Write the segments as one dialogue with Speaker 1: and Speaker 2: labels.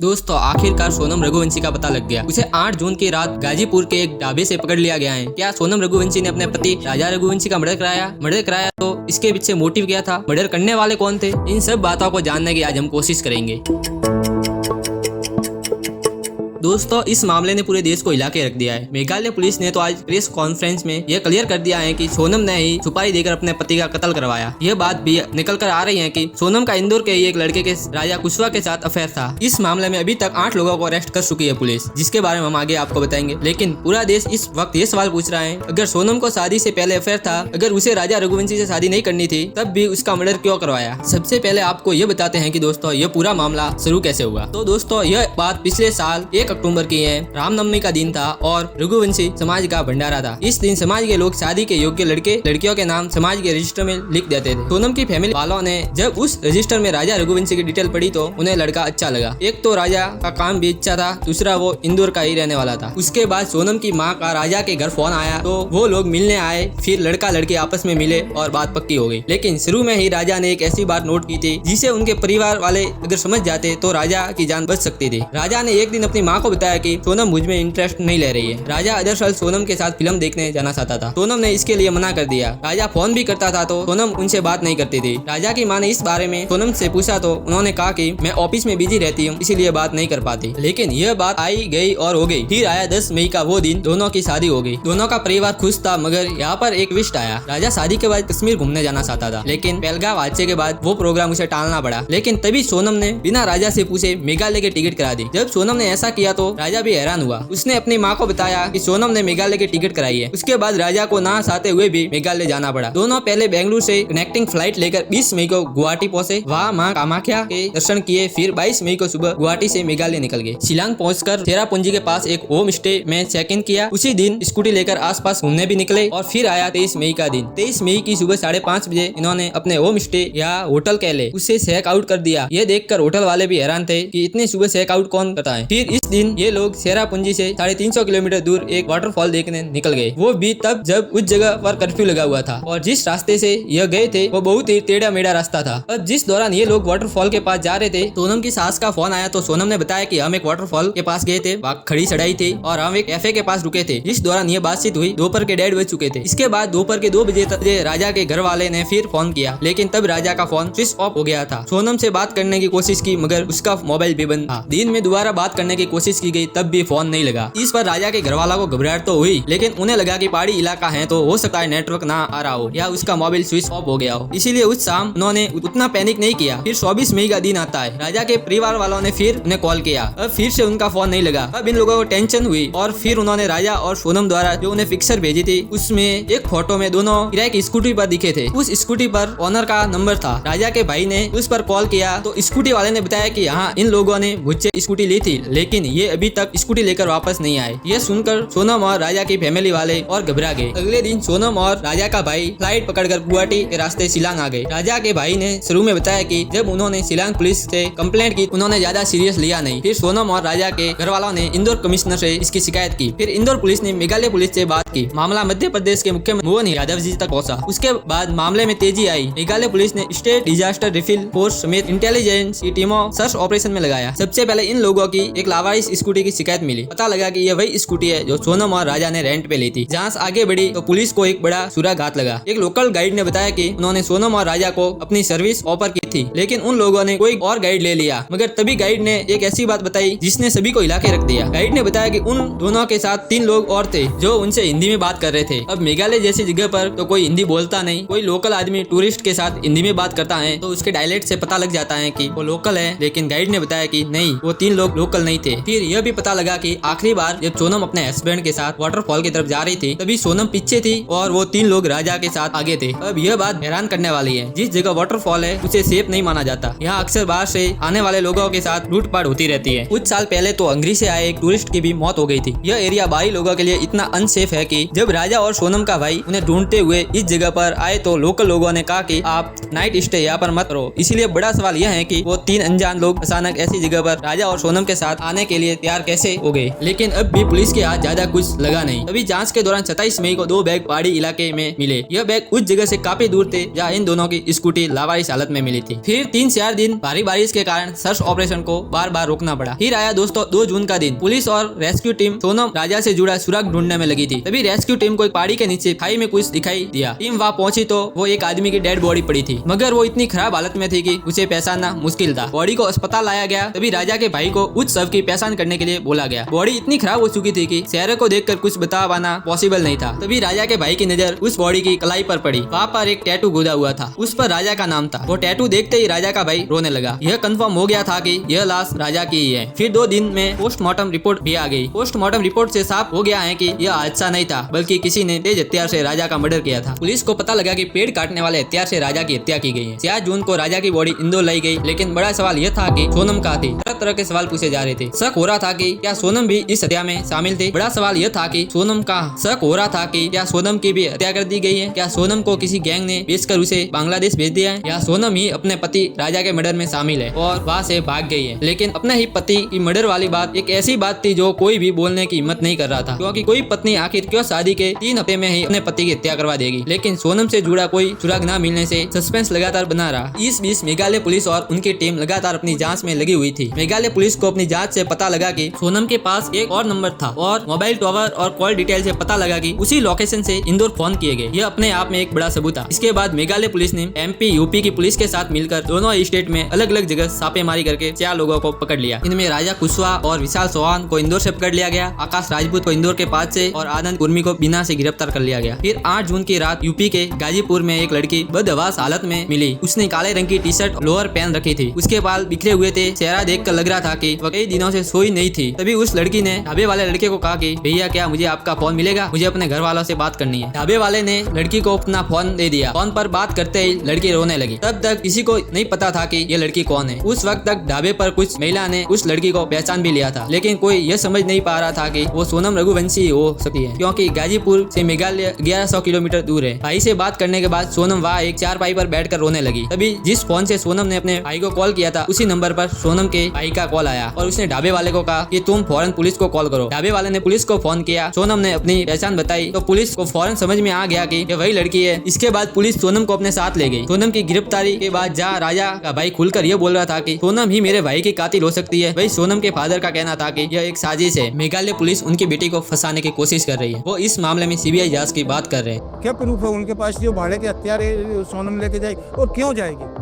Speaker 1: दोस्तों आखिरकार सोनम रघुवंशी का पता लग गया। उसे 8 जून की रात गाजीपुर के एक ढाबे से पकड़ लिया गया है। क्या सोनम रघुवंशी ने अपने पति राजा रघुवंशी का मर्डर कराया तो इसके पीछे मोटिव क्या था, मर्डर करने वाले कौन थे, इन सब बातों को जानने की आज हम कोशिश करेंगे। दोस्तों इस मामले ने पूरे देश को हिला के रख दिया है। मेघालय पुलिस ने तो आज प्रेस कॉन्फ्रेंस में यह क्लियर कर दिया है कि सोनम ने ही सुपारी देकर अपने पति का कत्ल करवाया। यह बात भी निकल कर आ रही है कि सोनम का इंदौर के एक लड़के के राजा कुशवा के साथ अफेयर था। इस मामले में अभी तक 8 लोगों को अरेस्ट कर चुकी है पुलिस, जिसके बारे में हम आगे आपको बताएंगे। लेकिन पूरा देश इस वक्त ये सवाल पूछ रहा है, अगर सोनम को शादी से पहले अफेयर था, अगर उसे राजा रघुवंशी से शादी नहीं करनी थी, तब भी उसका मर्डर क्यों करवाया। सबसे पहले आपको ये बताते हैं कि दोस्तों ये पूरा मामला शुरू कैसे हुआ। तो दोस्तों यह बात पिछले साल 1 अक्टूबर की है। रामनवमी का दिन था और रघुवंशी समाज का भंडारा था। इस दिन समाज के लोग शादी के योग्य लड़के लड़कियों के नाम समाज के रजिस्टर में लिख देते थे। सोनम की फैमिली वालों ने जब उस रजिस्टर में राजा रघुवंशी की डिटेल पढ़ी तो उन्हें लड़का अच्छा लगा। एक तो राजा का काम भी अच्छा था, दूसरा वो इंदौर का ही रहने वाला था। उसके बाद सोनम की माँ का राजा के घर फोन आया तो वो लोग मिलने आए, फिर लड़का लड़की आपस में मिले और बात पक्की हो गई। लेकिन शुरू में ही राजा ने एक ऐसी बात नोट की थी जिसे उनके परिवार वाले अगर समझ जाते तो राजा की जान बच सकती थी। राजा ने एक दिन अपनी माँ को बताया कि सोनम मुझ में इंटरेस्ट नहीं ले रही है। राजा दरअसल सोनम के साथ फिल्म देखने जाना चाहता था। सोनम ने इसके लिए मना कर दिया। राजा फोन भी करता था तो सोनम उनसे बात नहीं करती थी। राजा की माँ ने इस बारे में सोनम से पूछा तो उन्होंने कहा कि मैं ऑफिस में बिजी रहती हूँ, इसीलिए बात नहीं कर पाती। लेकिन यह बात आई गई और हो गई। फिर आया 10 मई का वो दिन, दोनों की शादी हो गई। दोनों का परिवार खुश था, मगर यहाँ पर एक ट्विस्ट आया। राजा शादी के बाद कश्मीर घूमने जाना चाहता था, लेकिन पहलगाम हादसे के बाद वो प्रोग्राम उसे टालना पड़ा। लेकिन तभी सोनम ने बिना राजा से पूछे मेघालय की टिकट करा दी। जब सोनम ने ऐसा किया तो राजा भी हैरान हुआ। उसने अपनी माँ को बताया कि सोनम ने मेघालय की टिकट कराई है। उसके बाद राजा को ना चाहते हुए भी मेघालय जाना पड़ा। दोनों पहले बेंगलुरु से कनेक्टिंग फ्लाइट लेकर 20 मई को गुवाहाटी पहुंचे। वहाँ माँ कामाख्या के दर्शन किए। फिर 22 मई को सुबह गुवाहाटी से मेघालय निकल गए। शिलांग पहुंचकर चेरापूंजी के पास एक होम स्टे में चेक इन किया। उसी दिन स्कूटी लेकर आसपास घूमने भी निकले और फिर आया 23 मई का दिन। 23 मई की सुबह 5:30 बजे इन्होंने अपने होम स्टे या होटल कह ले उसे चेक आउट कर दिया। ये देखकर होटल वाले भी हैरान थे कि इतनी सुबह चेक आउट कौन करता है। फिर इस दिन ये लोग चेरापूंजी से 350 किलोमीटर दूर एक वाटरफॉल देखने निकल गए। वो भी तब जब उस जगह पर कर्फ्यू लगा हुआ था और जिस रास्ते से यह गए थे वो बहुत ही टेढ़ा मेढ़ा रास्ता था। अब जिस दौरान ये लोग वाटरफॉल के पास जा रहे थे, सोनम की सास का फोन आया तो सोनम ने बताया कि हम एक वाटरफॉल के पास गए थे, वहाँ खड़ी चढ़ाई थी और हम एक कैफे के पास रुके थे। जिस दौरान ये बातचीत हुई दोपहर के 1:30 बज चुके थे। इसके बाद दोपहर के 2 बजे तक राजा के घर वाले ने फिर फोन किया, लेकिन तब राजा का फोन स्विच ऑफ हो गया था। सोनम से बात करने की कोशिश की मगर उसका मोबाइल भी बंद था। दिन में दोबारा बात करने की कोशिश की गई, तब भी फोन नहीं लगा। इस पर राजा के घर वालों को घबराहट तो हुई, लेकिन उन्हें लगा कि पहाड़ी इलाका है तो हो सकता है नेटवर्क ना आ रहा हो या उसका मोबाइल स्विच ऑफ हो गया हो। इसीलिए उस शाम उन्होंने उतना पैनिक नहीं किया। फिर 24 मई का दिन आता है। राजा के परिवार वालों ने फिर उन्हें कॉल किया। अब फिर से उनका फोन नहीं लगा। अब इन लोगों को टेंशन हुई और फिर उन्होंने राजा और सोनम द्वारा जो उन्हें पिक्चर भेजी थी उसमें एक फोटो में दोनों किराए की स्कूटी पर दिखे थे। उस स्कूटी पर ओनर का नंबर था। राजा के भाई ने उस पर कॉल किया तो स्कूटी वाले ने बताया कि हाँ इन लोगों ने मुझसे स्कूटी ली थी, लेकिन ये अभी तक स्कूटी लेकर वापस नहीं आए। ये सुनकर सोनम और राजा की फैमिली वाले और घबरा गए। अगले दिन सोनम और राजा का भाई फ्लाइट पकड़कर गुवाहाटी के रास्ते शिलांग आ गए। राजा के भाई ने शुरू में बताया कि जब उन्होंने शिलांग पुलिस से कंप्लेंट की उन्होंने ज्यादा सीरियस लिया नहीं। फिर सोनम और राजा के घर वालों ने इंदौर कमिश्नर से इसकी शिकायत की। फिर इंदौर पुलिस ने मेघालय पुलिस से बात की। मामला मध्य प्रदेश के मुख्यमंत्री मोहन यादव जी तक पहुंचा। उसके बाद मामले में तेजी आई। मेघालय पुलिस ने स्टेट डिजास्टर रिफिल फोर्स समेत इंटेलिजेंस की टीमों सर्च ऑपरेशन में लगाया। सबसे पहले इन लोगों की एक लावारिस स्कूटी की शिकायत मिली। पता लगा कि यह वही स्कूटी है जो सोनम और राजा ने रेंट पे ली थी। जांच आगे बढ़ी तो पुलिस को एक बड़ा सुराघात लगा। एक लोकल गाइड ने बताया कि उन्होंने सोनम और राजा को अपनी सर्विस ऑफर की थी, लेकिन उन लोगों ने कोई और गाइड ले लिया। मगर तभी गाइड ने एक ऐसी बात बताई जिसने सभी को हिला के रख दिया। गाइड ने बताया कि उन दोनों के साथ 3 लोग और थे जो उनसे हिंदी में बात कर रहे थे। अब मेघालय जैसी जगह पर तो कोई हिंदी बोलता नहीं। कोई लोकल आदमी टूरिस्ट के साथ हिंदी में बात करता है तो उसके डायलेक्ट से पता लग जाता है कि वो लोकल है। लेकिन गाइड ने बताया कि नहीं, वो 3 लोग लोकल नहीं थे। फिर यह भी पता लगा कि आखिरी बार जब सोनम अपने हस्बैंड के साथ वाटरफॉल की तरफ जा रही थी तभी सोनम पीछे थी और वो 3 लोग राजा के साथ आगे थे। अब यह बात हैरान करने वाली है। जिस जगह वाटरफॉल है उसे सेफ नहीं माना जाता। यहाँ अक्सर बाहर से आने वाले लोगों के साथ लूटपाट होती रहती है। कुछ साल पहले तो हंगरी से आए एक टूरिस्ट की भी मौत हो गई थी। यह एरिया बाहरी लोगों के लिए इतना अनसेफ है कि जब राजा और सोनम का भाई उन्हें ढूंढते हुए इस जगह पर आए तो लोकल लोगों ने कहा कि आप नाइट स्टे यहाँ पर मत करो। इसीलिए बड़ा सवाल यह है कि वो 3 अनजान लोग अचानक ऐसी जगह पर राजा और सोनम के साथ आने के लिए तैयार कैसे हो गए। लेकिन अब भी पुलिस के हाथ ज्यादा कुछ लगा नहीं। अभी जांच के दौरान 27 मई को 2 बैग पहाड़ी इलाके में मिले। यह बैग उस जगह से काफी दूर थे जहाँ इन दोनों की स्कूटी लावारिस हालत में मिली थी। थी। फिर 3-4 दिन भारी बारिश के कारण सर्च ऑपरेशन को बार बार रोकना पड़ा। फिर आया दोस्तों 2 जून का दिन। पुलिस और रेस्क्यू टीम सोनम राजा से जुड़ा सुराग ढूंढने में लगी थी। तभी रेस्क्यू टीम को एक पहाड़ी के नीचे खाई में कुछ दिखाई दिया। टीम वहाँ पहुंची तो वो एक आदमी की डेड बॉडी पड़ी थी, मगर वो इतनी खराब हालत में थी कि उसे पहचानना मुश्किल था। बॉडी को अस्पताल लाया गया। तभी राजा के भाई को उस शव की पहचान करने के लिए बोला गया। बॉडी इतनी खराब हो चुकी थी कि चेहरे को देखकर कुछ बता पाना पॉसिबल नहीं था। तभी राजा के भाई की नजर उस बॉडी की कलाई पर पड़ी। वहाँ पर एक टैटू गोदा हुआ था, उस पर राजा का नाम था। वो टैटू देखते ही राजा का भाई रोने लगा। यह कंफर्म हो गया था कि यह लाश राजा की ही है। फिर 2 दिन में पोस्टमार्टम रिपोर्ट भी आ गई। पोस्टमार्टम रिपोर्ट से साफ हो गया है कि यह हादसा नहीं था, बल्कि किसी ने तेज हथियार से राजा का मर्डर किया था। पुलिस को पता लगा कि पेड़ काटने वाले हथियार से राजा की हत्या की गई है। 4 जून को राजा की बॉडी इंदौर लाई गई, लेकिन बड़ा सवाल यह था कि सोनम कहाँ थी। तरह तरह के सवाल पूछे जा रहे थे। शक हो रहा था कि क्या सोनम भी इस हत्या में शामिल थे। बड़ा सवाल यह था कि सोनम कहाँ। शक हो रहा था कि क्या सोनम की भी हत्या कर दी गई है। क्या सोनम को किसी गैंग ने बेचकर उसे बांग्लादेश भेज दिया है, या सोनम ही अपने पति राजा के मर्डर में शामिल है और वहाँ से भाग गई है। लेकिन अपने ही पति की मर्डर वाली बात एक ऐसी बात थी जो कोई भी बोलने की हिम्मत नहीं कर रहा था, क्योंकि कोई पत्नी आखिर क्यों शादी के 3 हफ्ते में ही अपने पति की हत्या करवा देगी। लेकिन सोनम से जुड़ा कोई सुराग न मिलने से सस्पेंस लगातार बना रहा। इस बीच मेघालय पुलिस और उनकी टीम लगातार अपनी जांच में लगी हुई थी। मेघालय पुलिस को अपनी जांच से पता लगा कि सोनम के पास एक और नंबर था और मोबाइल टावर और कॉल डिटेल से पता लगा कि उसी लोकेशन से इंदौर फोन किए गए। यह अपने आप में एक बड़ा सबूत था। इसके बाद मेघालय पुलिस ने MP यूपी की पुलिस के साथ मिलकर दोनों स्टेट में अलग अलग जगह छापेमारी करके 4 लोगों को पकड़ लिया। इनमें राजा कुशवाहा और विशाल चौहान को इंदौर से पकड़ लिया गया, आकाश राजपूत को इंदौर के पास से और आनंद कुर्मी को बिना से गिरफ्तार कर लिया गया। फिर 8 जून की रात यूपी के गाजीपुर में एक लड़की बदहवास हालत में मिली। उसने काले रंग की टी-शर्ट लोअर पहन रखी थी। उसके बाल बिखरे हुए थे। चेहरा देखकर लग रहा था कि वह कई दिनों से सोई नहीं थी। तभी उस लड़की ने ढाबे वाले लड़के को कहा कि भैया क्या मुझे आपका फोन मिलेगा, मुझे अपने घर वालों से बात करनी है। ढाबे वाले ने लड़की को अपना फोन दे दिया। फोन पर बात करते ही लड़की रोने लगी। तब तक किसी को नहीं पता था कि ये लड़की कौन है। उस वक्त तक ढाबे पर कुछ महिला ने उस लड़की को पहचान भी लिया था, लेकिन कोई यह समझ नहीं पा रहा था कि वो सोनम रघुवंशी हो सकती है, क्योंकि गाजीपुर से मेघालय 1100 किलोमीटर दूर है। भाई से बात करने के बाद सोनम वहाँ एक चारपाई पर बैठकर रोने लगी। तभी जिस फोन से सोनम ने अपने भाई को कॉल किया था, उसी नंबर पर सोनम के भाई का कॉल आया और उसने ढाबे वाले को कहा कि तुम फौरन पुलिस को कॉल करो। ढाबे वाले ने पुलिस को फोन किया। सोनम ने अपनी पहचान बताई तो पुलिस को फौरन समझ में आ गया कि ये वही लड़की है। इसके बाद पुलिस सोनम को अपने साथ ले गई। सोनम की गिरफ्तारी के बाद जहाँ राजा का भाई खुलकर यह बोल रहा था कि सोनम ही मेरे भाई की कातिल हो सकती है, वही सोनम के फादर का कहना था कि यह एक साजिश है। मेघालय पुलिस उनकी बेटी को फंसाने की कोशिश कर रही है। वो इस मामले में CBI जांच की बात कर रहे हैं।
Speaker 2: क्या प्रूफ है उनके पास जो भाड़े के हथियार सोनम लेके जाएगी, और क्यों जाएगी?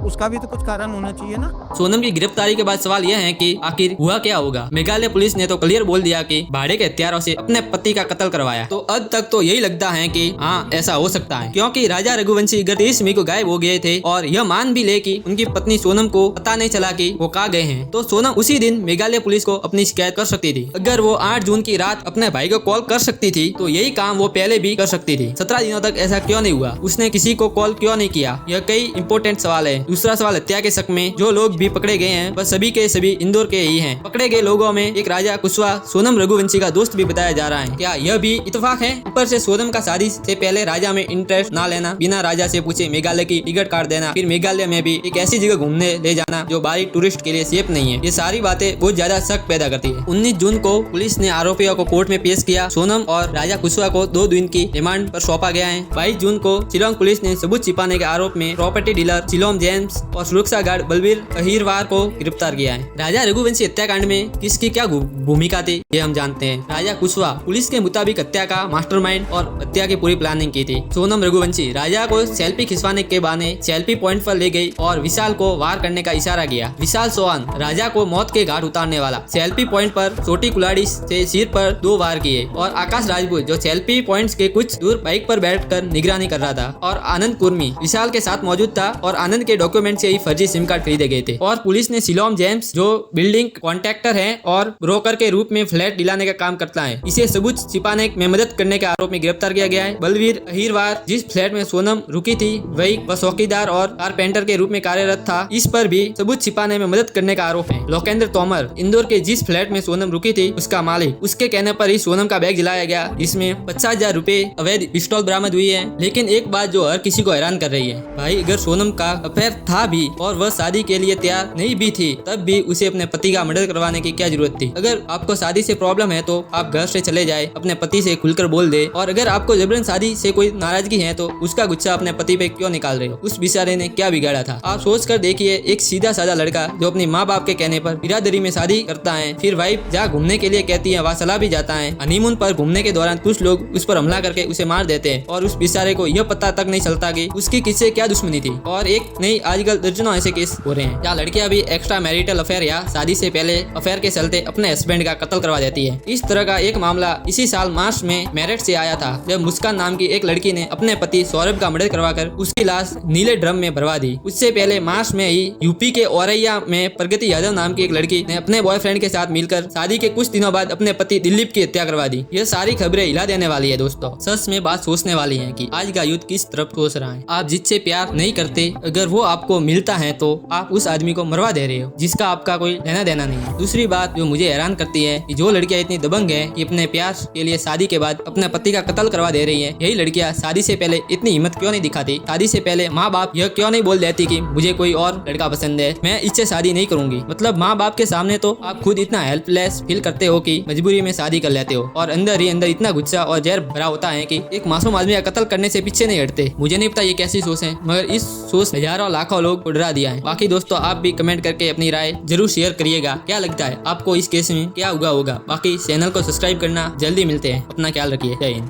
Speaker 2: उसका भी तो कुछ कारण होना चाहिए ना।
Speaker 1: सोनम की गिरफ्तारी के बाद सवाल यह है कि आखिर हुआ क्या होगा। मेघालय पुलिस ने तो क्लियर बोल दिया कि भाड़े के हथियारों से अपने पति का कत्ल करवाया। तो अब तक तो यही लगता है कि हाँ ऐसा हो सकता है, क्योंकि राजा रघुवंशी 30 मई को गायब हो गए थे और यह मान भी ले कि उनकी पत्नी सोनम को पता नहीं चला कि वो कहाँ गए हैं। तो सोनम उसी दिन मेघालय पुलिस को अपनी शिकायत कर सकती थी। अगर वो 8 जून की रात अपने भाई को कॉल कर सकती थी तो यही काम वो पहले भी कर सकती थी। 17 दिनों तक ऐसा क्यों नहीं हुआ? उसने किसी को कॉल क्यों नहीं किया? यह कई इंपोर्टेंट सवाल है। दूसरा सवाल, हत्या के शक में जो लोग भी पकड़े गए हैं वह सभी के सभी इंदौर के ही हैं। पकड़े गए लोगों में एक राजा कुशवाहा सोनम रघुवंशी का दोस्त भी बताया जा रहा है। क्या यह भी इत्तेफाक है? ऊपर से सोनम का शादी से पहले राजा में इंटरेस्ट ना लेना, बिना राजा से पूछे मेघालय की टिकट काट देना, फिर मेघालय में भी एक ऐसी जगह घूमने ले जाना जो बाहरी टूरिस्ट के लिए सेफ नहीं है। ये सारी बातें बहुत ज्यादा शक पैदा करती है। 19 जून को पुलिस ने आरोपियों को कोर्ट में पेश किया। सोनम और राजा कुशवाहा को 2 दिन की रिमांड पर सौंपा गया है। 22 जून को शिलोंग पुलिस ने सबूत छिपाने के आरोप में प्रॉपर्टी डीलर शिलोंग जेम्स और सुरक्षा गार्ड बलबीर अहिरवार को गिरफ्तार किया है। राजा रघुवंशी हत्याकांड में किसकी क्या भूमिका थी ये हम जानते हैं। राजा कुशवाहा पुलिस के मुताबिक हत्या का मास्टरमाइंड और हत्या की पूरी प्लानिंग की थी। सोनम रघुवंशी राजा को सेल्फी खिंचवाने के बहाने सेल्फी पॉइंट पर ले गई और विशाल को वार करने का इशारा किया। विशाल चौहान राजा को मौत के घाट उतारने वाला, सेल्फी पॉइंट पर छोटी कुल्हाड़ी से सिर पर 2 वार किए। और आकाश राजपूत जो सेल्फी पॉइंट के कुछ दूर बाइक पर बैठकर निगरानी कर रहा था। और आनंद कुर्मी विशाल के साथ मौजूद था और आनंद के डॉक्यूमेंट से ही फर्जी सिम कार्ड खरीदे गए थे। और पुलिस ने शिलोंग जेम्स जो बिल्डिंग कॉन्ट्रैक्टर है और ब्रोकर के रूप में फ्लैट दिलाने का काम करता है, इसे सबूत छिपाने में मदद करने के आरोप में गिरफ्तार किया गया है। बलबीर अहिरवार जिस फ्लैट में सोनम रुकी थी वही वह चौकीदार और कारपेंटर के रूप में कार्यरत था, इस पर भी सबूत छिपाने में मदद करने का आरोप है। लोकेंद्र तोमर इंदौर के जिस फ्लैट में सोनम रुकी थी उसका मालिक, उसके कहने पर ही सोनम का बैग जलाया गया जिसमें 50,000 रुपए अवैध पिस्तौल बरामद हुई है। लेकिन एक बात जो हर किसी को हैरान कर रही है, भाई अगर सोनम का अफेयर था भी और वह शादी के लिए तैयार नहीं भी थी, तब भी उसे अपने पति का मर्डर करवाने की क्या जरूरत थी। अगर आपको शादी से प्रॉब्लम है तो आप घर से चले जाए, अपने पति से खुलकर बोल दे। और अगर आपको जबरन शादी से कोई नाराजगी है तो उसका गुस्सा अपने पति पे क्यों निकाल रहे हो? उस बेचारे ने क्या बिगाड़ा था? आप सोच कर देखिए, एक सीधा साधा लड़का जो अपनी माँ बाप के कहने पर बिरादरी में शादी करता है, फिर वाइफ जहाँ घूमने के लिए कहती है वहाँ चला भी जाता है। हनीमून पर घूमने के दौरान कुछ लोग उस पर हमला करके उसे मार देते हैं और उस बेचारे को यह पता तक नहीं चलता कि उसकी किससे क्या दुश्मनी थी। और एक नहीं, आजकल दर्जनों ऐसे केस हो रहे हैं जहाँ लड़कियां भी एक्स्ट्रा मैरिटल अफेयर या शादी से पहले अफेयर के चलते अपने हस्बैंड का कत्ल करवा देती है। इस तरह का एक मामला इसी साल मार्च में मेरठ से आया था, जब मुस्कान नाम की एक लड़की ने अपने पति सौरभ का मर्डर करवाकर उसकी लाश नीले ड्रम में भरवा दी। उससे पहले मार्च में ही यूपी के औरैया में प्रगति यादव नाम की एक लड़की ने अपने बॉयफ्रेंड के साथ मिलकर शादी के कुछ दिनों बाद अपने पति दिलीप की हत्या करवा दी। यह सारी खबरें हिला देने वाली है दोस्तों। सच में बात सोचने वाली है कि आज का यूथ किस तरफ सोच रहा है। आप जिससे प्यार नहीं करते, अगर वो आपको मिलता है तो आप उस आदमी को मरवा दे रहे हो जिसका आपका कोई लेना देना नहीं है। दूसरी बात जो मुझे हैरान करती है कि जो लड़कियां इतनी दबंग है कि अपने प्यार के लिए शादी के बाद अपने पति का कत्ल करवा दे रही है, यही लड़कियां शादी से पहले इतनी हिम्मत क्यों नहीं दिखाती? शादी से पहले माँ बाप यह क्यों नहीं बोल देती कि मुझे कोई और लड़का पसंद है, मैं इससे शादी नहीं करूंगी? मतलब माँ बाप के सामने तो आप खुद इतना हेल्पलेस फील करते हो कि मजबूरी में शादी कर लेते हो, और अंदर ही अंदर इतना गुस्सा और जहर भरा होता है कि एक मासूम आदमी का कत्ल करने से पीछे नहीं हटते। मुझे नहीं पता ये कैसी सोच है, मगर इस सोच हजारों लाखों लोग को डरा दिया है। बाकी दोस्तों, आप भी कमेंट करके अपनी राय जरूर शेयर करिएगा। क्या लगता है आपको इस केस में क्या हुआ होगा? बाकी चैनल को सब्सक्राइब करना। जल्दी मिलते हैं, अपना ख्याल रखिए। जय हिंद।